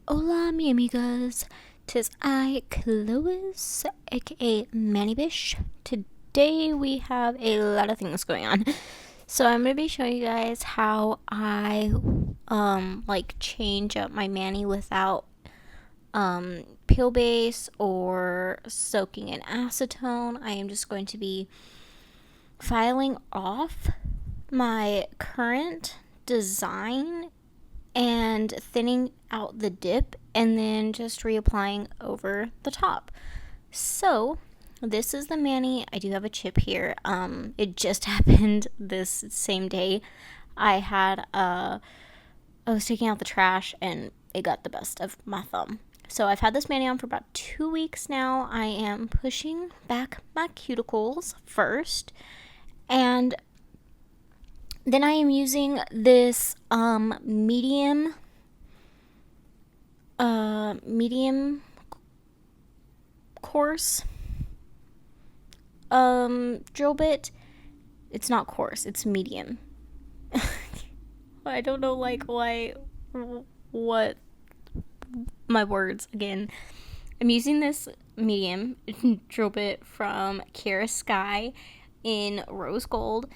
Hola Amigas, 'tis I, Chlois, aka Manibish. Today we have a lot of things going on. So I'm gonna be showing you guys how I change up my mani without peel base or soaking in acetone. I am just going to be filing off my current design and thinning out the dip and then just reapplying over the top. So this is the mani. I do have a chip here. It just happened this same day. I was taking out the trash and it got the best of my thumb. So I've had this mani on for about 2 weeks now. I am pushing back my cuticles first, and then I am using this medium coarse drill bit. It's not coarse, it's medium. I don't know what my words again. I'm using this medium drill bit from Kara Sky in rose gold,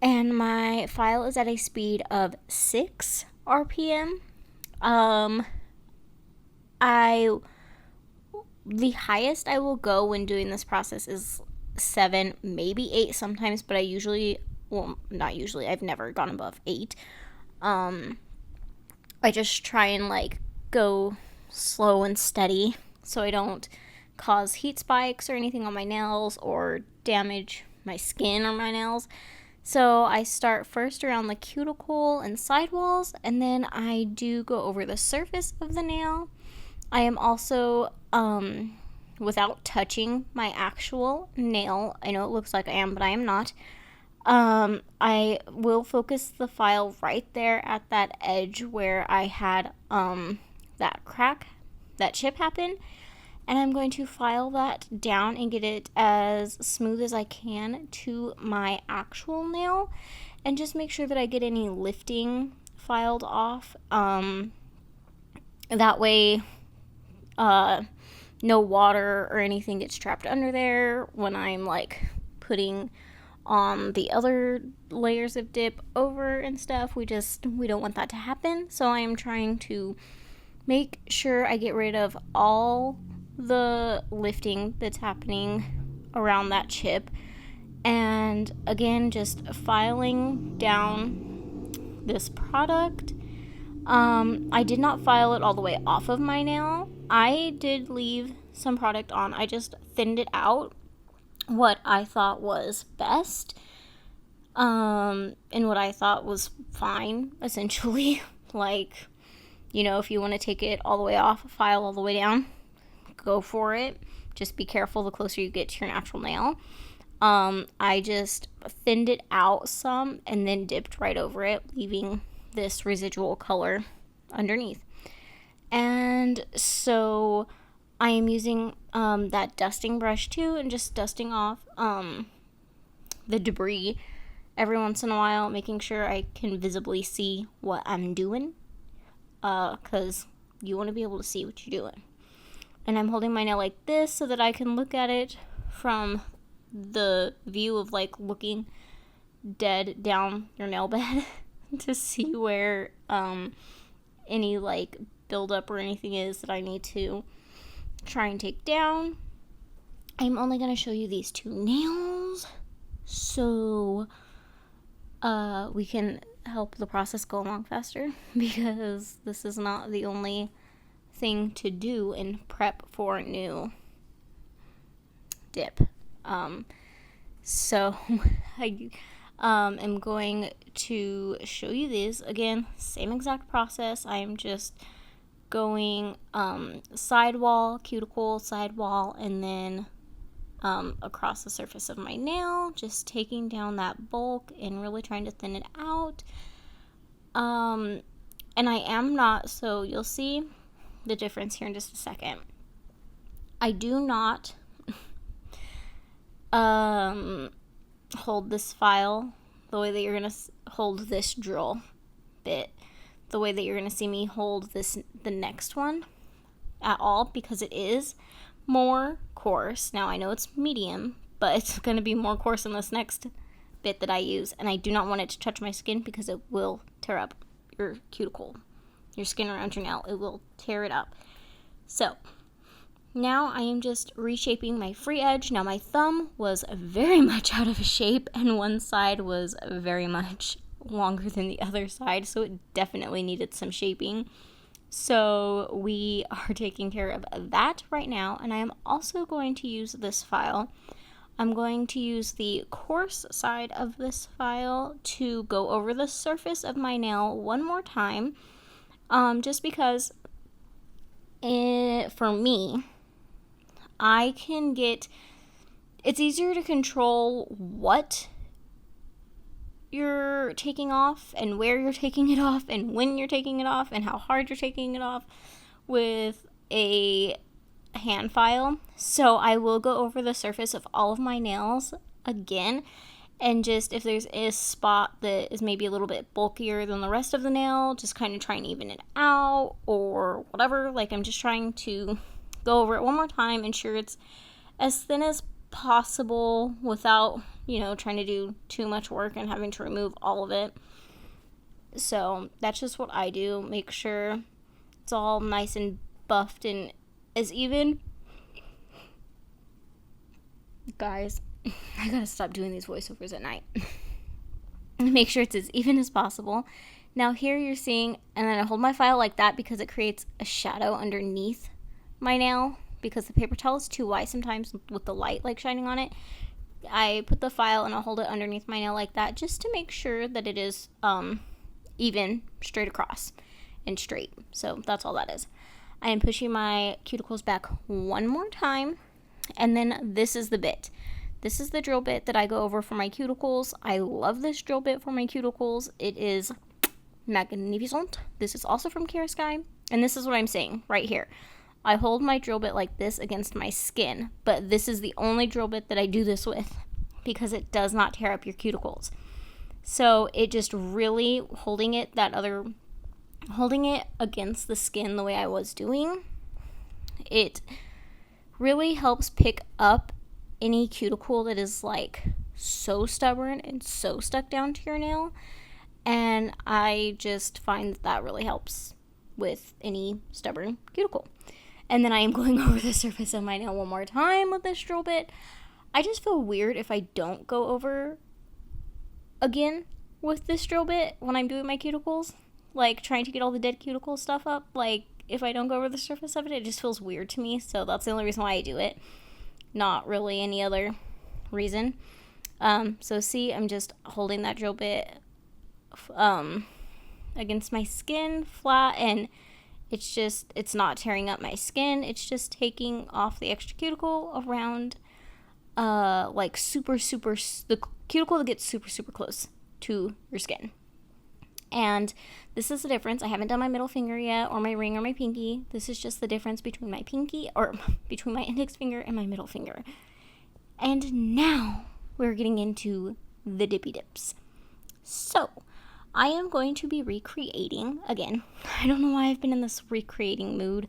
and my file is at a speed of 6 RPM. I the highest I will go when doing this process is 7, maybe 8 sometimes, but not usually, I've never gone above 8. I just try and go slow and steady so I don't cause heat spikes or anything on my nails or damage my skin or my nails. So I start first around the cuticle and sidewalls, and then I do go over the surface of the nail. I am also, without touching my actual nail, I know it looks like I am, but I am not. I will focus the file right there at that edge where I had, that crack, that chip happen. And I'm going to file that down and get it as smooth as I can to my actual nail, and just make sure that I get any lifting filed off. That way, no water or anything gets trapped under there when I'm putting on the other layers of dip over and stuff. We don't want that to happen. So I am trying to make sure I get rid of all the lifting that's happening around that chip. And again, just filing down this product. I did not file it all the way off of my nail. I did leave some product on. I just thinned it out what I thought was best, and what I thought was fine, essentially. If you want to take it all the way off, file all the way down, go for it. Just be careful the closer you get to your natural nail. I just thinned it out some and then dipped right over it, leaving this residual color underneath. And so I am using that dusting brush too, and just dusting off the debris every once in a while, making sure I can visibly see what I'm doing, because you want to be able to see what you're doing. And I'm holding my nail like this so that I can look at it from the view of looking dead down your nail bed to see where any buildup or anything is that I need to try and take down. I'm only going to show you these 2 nails so we can help the process go along faster, because this is not the only thing to do in prep for new dip. So I am going to show you these again, same exact process. I am just going sidewall, cuticle, sidewall, and then across the surface of my nail, just taking down that bulk and really trying to thin it out. And I am not, so you'll see the difference here in just a second. I do not hold this file the way that you're going to hold this drill bit. the way that you're going to see me hold the next one at all, because it is more coarse. Now I know it's medium, but it's going to be more coarse in this next bit that I use, and I do not want it to touch my skin because it will tear up your cuticle, your skin around your nail. It will tear it up. So now I am just reshaping my free edge. Now my thumb was very much out of shape, and one side was very much longer than the other side, so it definitely needed some shaping. So we are taking care of that right now, and I am also going to use this file. I'm going to use the coarse side of this file to go over the surface of my nail one more time, just because for me, it's easier to control what you're taking off and where you're taking it off and when you're taking it off and how hard you're taking it off with a hand file. So I will go over the surface of all of my nails again, and just if there's a spot that is maybe a little bit bulkier than the rest of the nail, just kind of try and even it out or whatever. Like, I'm just trying to go over it one more time, ensure it's as thin as possible without, trying to do too much work and having to remove all of it. So that's just what I do. Make sure it's all nice and buffed and as even. Guys, I gotta stop doing these voiceovers at night. Make sure it's as even as possible. Now here you're seeing, and then I hold my file like that because it creates a shadow underneath my nail, because the paper towel is too wide sometimes with the light like shining on it. I put the file and I'll hold it underneath my nail like that, just to make sure that it is even, straight across and straight. So that's all that is. I am pushing my cuticles back one more time, and then this is the bit. This is the drill bit that I go over for my cuticles. I love this drill bit for my cuticles. It is magnificent. This is also from Sky, and this is what I'm saying right here. I hold my drill bit like this against my skin, but this is the only drill bit that I do this with because it does not tear up your cuticles. So it just really holding it against the skin the way I was doing, it really helps pick up any cuticle that is like so stubborn and so stuck down to your nail. And I just find that really helps with any stubborn cuticle. And then I am going over the surface of my nail one more time with this drill bit. I just feel weird if I don't go over again with this drill bit when I'm doing my cuticles. Like, trying to get all the dead cuticle stuff up. Like, if I don't go over the surface of it, it just feels weird to me. So that's the only reason why I do it. Not really any other reason. So see, I'm just holding that drill bit against my skin flat, and it's not tearing up my skin. It's just taking off the extra cuticle around, like the cuticle that gets super, super close to your skin. And this is the difference. I haven't done my middle finger yet, or my ring, or my pinky. This is just the difference between my pinky, or between my index finger and my middle finger. And now we're getting into the dippy dips. So I am going to be recreating again. I don't know why I've been in this recreating mood.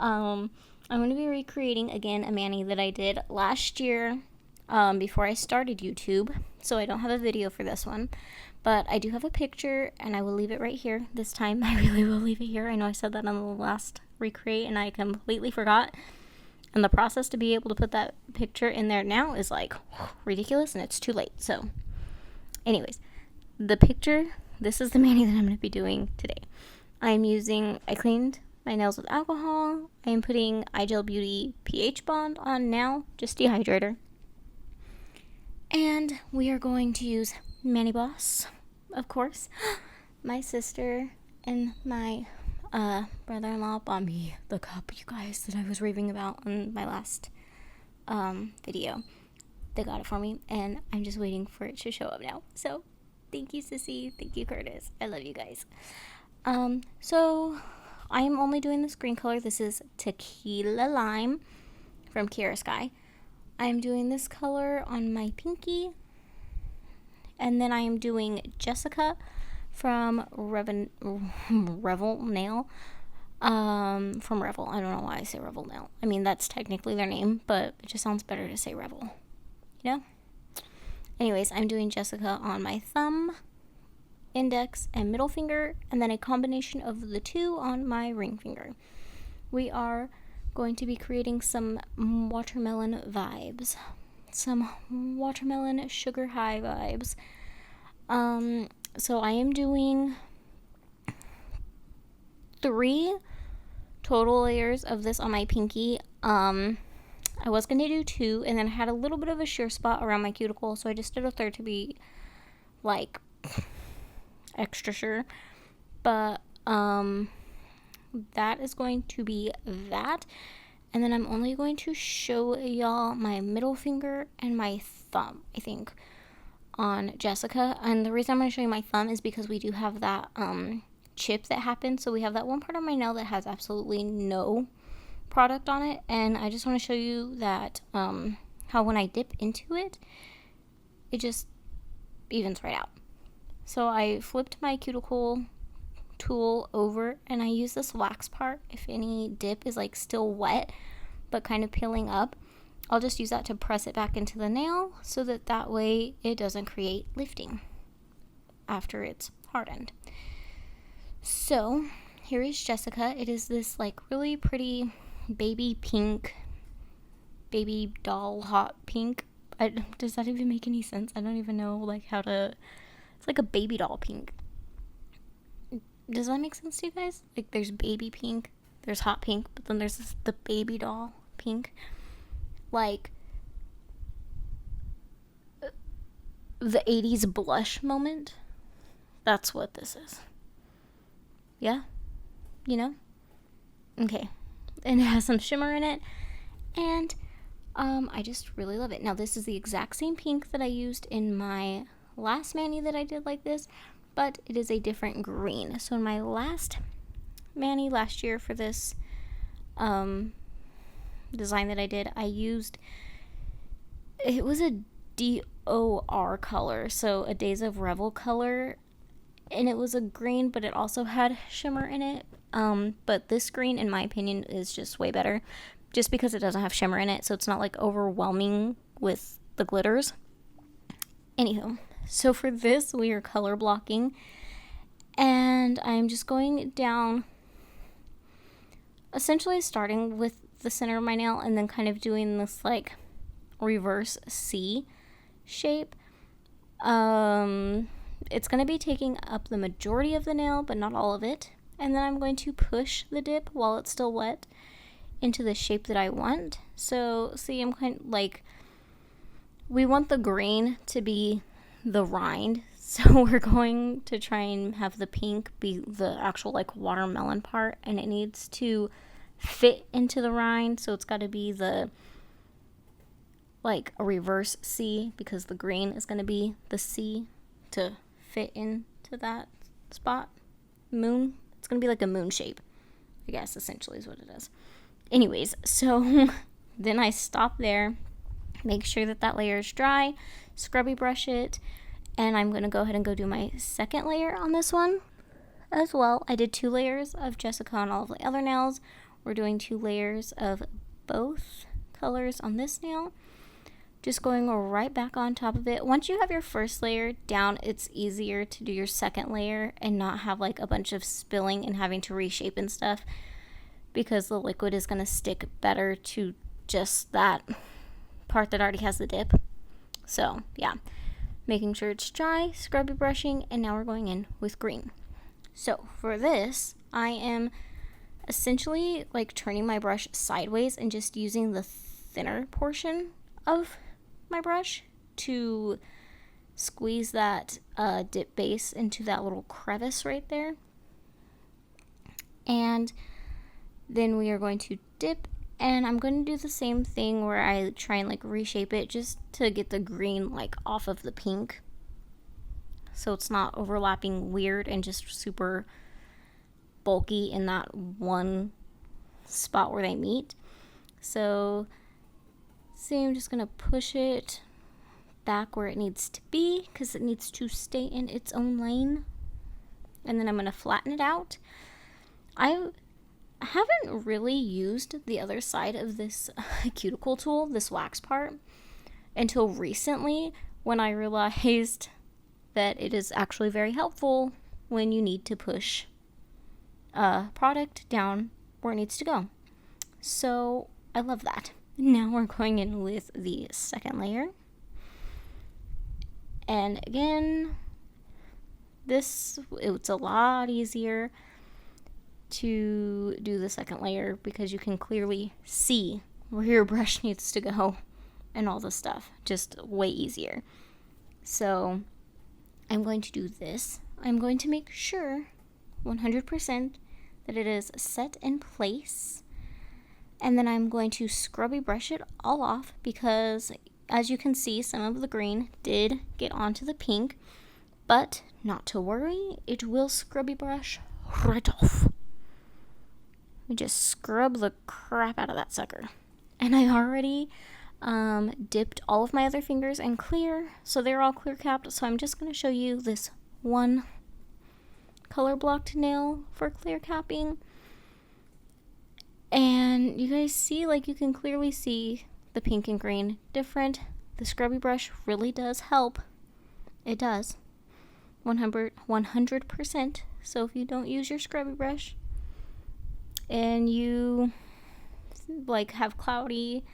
I'm going to be recreating again a mani that I did last year before I started YouTube. So I don't have a video for this one, but I do have a picture, and I will leave it right here this time. I really will leave it here. I know I said that on the last recreate and I completely forgot. And the process to be able to put that picture in there now is like ridiculous, and it's too late. So anyways, the picture, this is the mani that I'm going to be doing today. I cleaned my nails with alcohol. I am putting iGel Beauty pH Bond on now, just dehydrator. And we are going to use Mani Boss, of course. My sister and my brother-in-law bought me the cup, you guys, that I was raving about on my last video. They got it for me, and I'm just waiting for it to show up now. So thank you, Sissy. Thank you, Curtis. I love you guys. So I am only doing this green color. This is Tequila Lime from Sky. I'm doing this color on my pinky, and then I am doing Jessica from Revel Nail. From Revel. I don't know why I say Revel Nail. I mean, that's technically their name, but it just sounds better to say Revel. You know? Anyways, I'm doing Jessica on my thumb, index, and middle finger, and then a combination of the two on my ring finger. We are going to be creating some watermelon vibes. Some watermelon sugar high vibes. So I am doing 3 total layers of this on my pinky. I was going to do 2, and then I had a little bit of a sheer spot around my cuticle, so I just did a third to be, like, extra sure. But, that is going to be that. And then I'm only going to show y'all my middle finger and my thumb, I think, on Jessica. And the reason I'm going to show you my thumb is because we do have that, chip that happens. So we have that one part of my nail that has absolutely no product on it, and I just want to show you that how when I dip into it, it just evens right out. So I flipped my cuticle tool over, and I use this wax part. If any dip is like still wet but kind of peeling up, I'll just use that to press it back into the nail so that way it doesn't create lifting after it's hardened. So here is Jessica. It is this like really pretty baby pink, baby doll hot pink. Does that even make any sense? I don't even know like how to. It's like a baby doll pink. Does that make sense to you guys? Like there's baby pink, there's hot pink, but then there's the baby doll pink. Like the 80s blush moment. That's what this is. Yeah? You know? Okay. And it has some shimmer in it. And I just really love it. Now, this is the exact same pink that I used in my last mani that I did like this, but it is a different green. So in my last mani last year for this design that I did, I used, it was a DOR color, so a Days of Revel color, and it was a green, but it also had shimmer in it. But this green, in my opinion, is just way better, just because it doesn't have shimmer in it, so it's not like overwhelming with the glitters. Anywho, so for this, we are color blocking, and I'm just going down, essentially starting with the center of my nail, and then kind of doing this like reverse C shape. It's going to be taking up the majority of the nail, but not all of it. And then I'm going to push the dip while it's still wet into the shape that I want. So, see, I'm kind of like, we want the green to be the rind. So we're going to try and have the pink be the actual like watermelon part, and it needs to fit into the rind. So it's got to be the like a reverse C, because the green is going to be the C to fit into that spot. Moon. It's going to be like a moon shape, I guess, essentially is what it is. Anyways, so then I stop there, make sure that that layer is dry, scrubby brush it, and I'm going to go ahead and go do my second layer on this one as well. I did 2 layers of Jessica on all of the other nails. We're doing 2 layers of both colors on this nail. Just going right back on top of it. Once you have your first layer down, it's easier to do your second layer and not have like a bunch of spilling and having to reshape and stuff, because the liquid is going to stick better to just that part that already has the dip. So yeah, making sure it's dry, scrubby brushing, and now we're going in with green. So for this, I am essentially like turning my brush sideways and just using the thinner portion of my brush to squeeze that dip base into that little crevice right there. And then we are going to dip, and I'm going to do the same thing where I try and like reshape it just to get the green like off of the pink, so it's not overlapping weird and just super bulky in that one spot where they meet. So see, I'm just going to push it back where it needs to be, because it needs to stay in its own lane. and then I'm going to flatten it out. I haven't really used the other side of this cuticle tool, this wax part, until recently, when I realized that it is actually very helpful when you need to push a product down where it needs to go. So I love that. Now we're going in with the second layer. And again, it's a lot easier to do the second layer because you can clearly see where your brush needs to go and all the stuff. Just way easier. So I'm going to do this. I'm going to make sure 100% that it is set in place. And then I'm going to scrubby brush it all off because, as you can see, some of the green did get onto the pink. But not to worry, it will scrubby brush right off. We just scrub the crap out of that sucker. And I already dipped all of my other fingers in clear, so they're all clear capped. So I'm just going to show you this one color blocked nail for clear capping. And you guys see, like, you can clearly see the pink and green different. The scrubby brush really does help. It does. 100%. So if you don't use your scrubby brush and you like have cloudy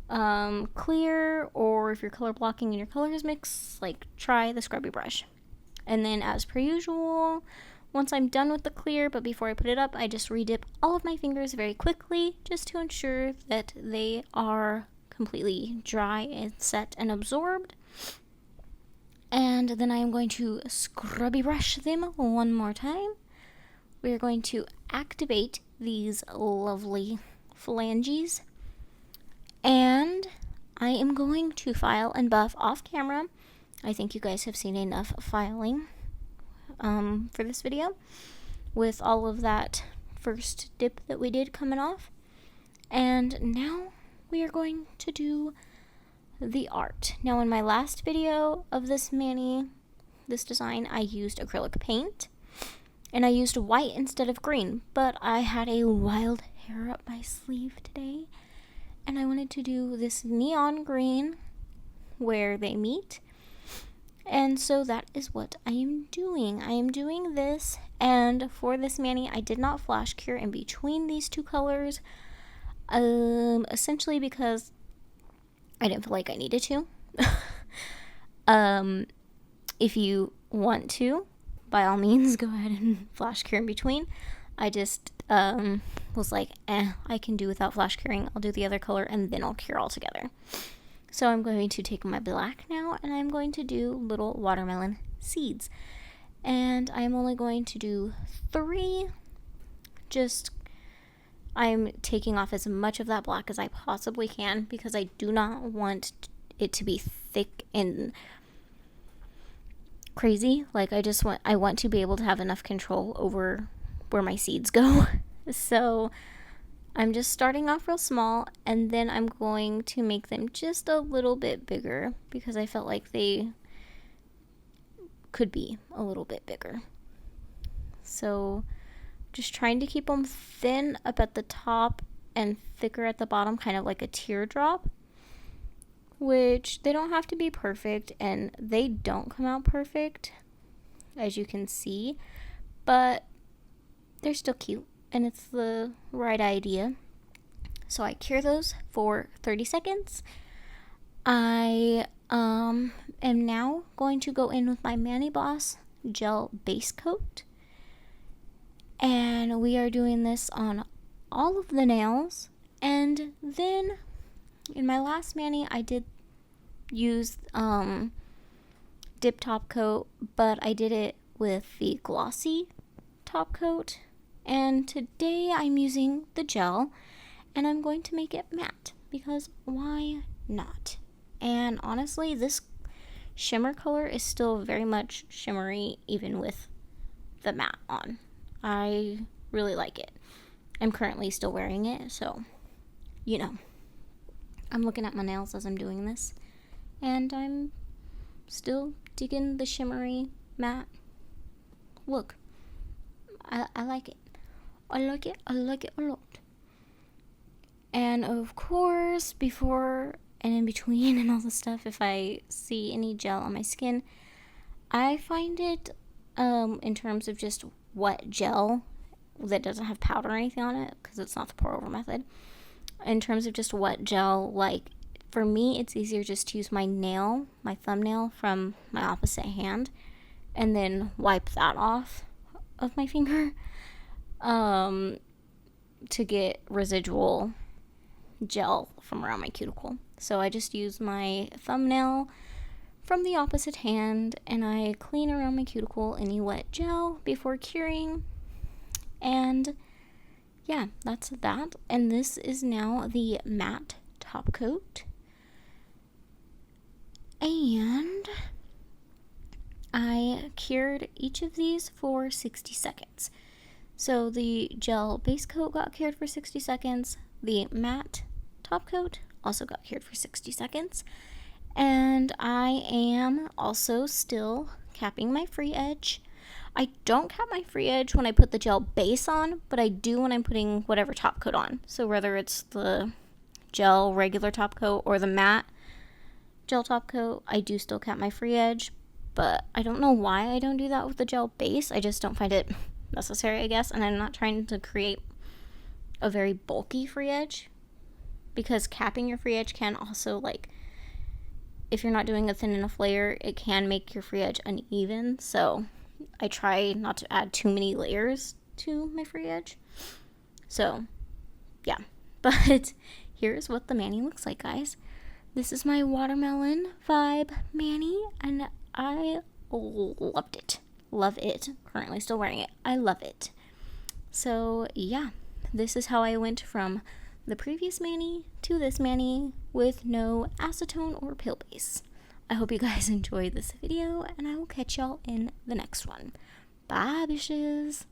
clear, or if you're color blocking and your colors mix, like, try the scrubby brush. And then, as per usual, once I'm done with the clear, but before I put it up, I just redip all of my fingers very quickly just to ensure that they are completely dry and set and absorbed. And then I am going to scrubby brush them one more time. We're going to activate these lovely phalanges. And I am going to file and buff off camera. I think you guys have seen enough filing for this video with all of that first dip that we did coming off. And now we are going to do the art. Now, in my last video of this design, I used acrylic paint and I used white instead of green, but I had a wild hair up my sleeve today and I wanted to do this neon green where they meet. And so that is what I am doing. I am doing this, and for this mani, I did not flash cure in between these two colors, essentially because I didn't feel like I needed to. If you want to, by all means, go ahead and flash cure in between. I just was like, I can do without flash curing. I'll do the other color, and then I'll cure all together. So I'm going to take my black now, and I'm going to do little watermelon seeds. And I'm only going to do 3. I'm taking off as much of that black as I possibly can because I do not want it to be thick and crazy. Like, I want to be able to have enough control over where my seeds go. So I'm just starting off real small, and then I'm going to make them just a little bit bigger because I felt like they could be a little bit bigger. So just trying to keep them thin up at the top and thicker at the bottom, kind of like a teardrop, which they don't have to be perfect, and they don't come out perfect, as you can see, but they're still cute. And it's the right idea. So I cure those for 30 seconds. I am now going to go in with my Mani Boss gel base coat. And we are doing this on all of the nails. And then in my last mani, I did use dip top coat, but I did it with the glossy top coat. And today I'm using the gel, and I'm going to make it matte because why not? And honestly, this shimmer color is still very much shimmery even with the matte on. I really like it. I'm currently still wearing it, so I'm looking at my nails as I'm doing this, and I'm still digging the shimmery matte look, I like it. I like it. I like it a lot. And of course, before and in between and all the stuff, if I see any gel on my skin, I find it, in terms of just wet gel that doesn't have powder or anything on it, because it's not the pour over method. In terms of just wet gel, like, for me, it's easier just to use my nail, my thumbnail from my opposite hand, and then wipe that off of my finger, to get residual gel from around my cuticle. So I just use my thumbnail from the opposite hand, and I clean around my cuticle any wet gel before curing. And yeah, that's that. And this is now the matte top coat. And I cured each of these for 60 seconds. So the gel base coat got cured for 60 seconds. The matte top coat also got cured for 60 seconds. And I am also still capping my free edge. I don't cap my free edge when I put the gel base on, but I do when I'm putting whatever top coat on. So whether it's the gel regular top coat or the matte gel top coat, I do still cap my free edge. But I don't know why I don't do that with the gel base. I just don't find it necessary, I guess. And I'm not trying to create a very bulky free edge, because capping your free edge can also, like, if you're not doing a thin enough layer, it can make your free edge uneven. So I try not to add too many layers to my free edge. So yeah, but here's what the mani looks like, guys. This is my watermelon vibe mani, and I loved it. Love it. Currently still wearing it. I love it. So yeah, this is how I went from the previous mani to this mani with no acetone or pill base. I hope you guys enjoyed this video, and I will catch y'all in the next one. Bye, bitches.